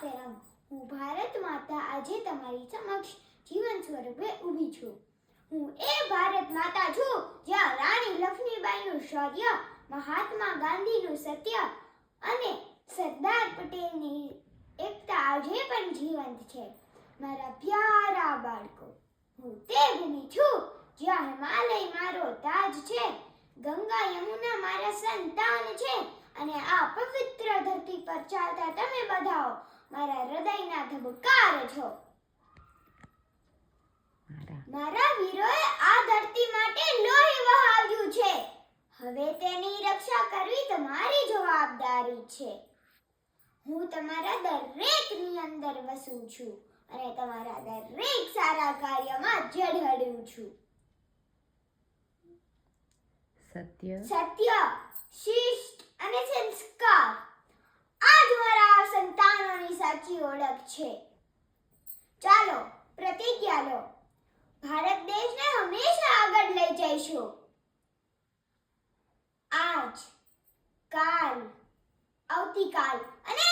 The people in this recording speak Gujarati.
માતરમ. હું ભારત માતા આજે તમારી સમક્ષ જીવન સ્વરૂપે ઊભી છું. હું એ ભારત માતા છું જ્યાં રાણી લક્ષ્મીબાઈનું શૌર્ય, મહાત્મા ગાંધીનું સત્ય અને સરદાર પટેલની એકતા આજે પણ જીવંત છે. મારા પ્યારા બાળકો, હું તે ભૂમિ છું જ્યાં હિમાલય મારો તાજ છે, ગંગા યમુના મારા સંતાન છે અને આ પવિત્ર ધરતી પર ચાલતા તમે બધાઓ મારા હૃદયના ધબકાર છો. મારા વીરોએ આ ધરતી માટે લોહી વહાવ્યું છે. હવે તેની રક્ષા કરવી તમારી જવાબદારી છે. હું તમારા દરેકની અંદર વસું છું અને તમારા દરેક સારા કાર્યમાં ઝળહળું છું. સત્ય, શિસ્ત અને સંસ્કાર આ જ મારા સંતાનોની સાચી ઓળખ છે. ચાલો પ્રતિજ્ઞા લો, ભારત દેશને હંમેશા આગળ લઈ જઈશું. આજ, કાલ, આવતીકાલ અને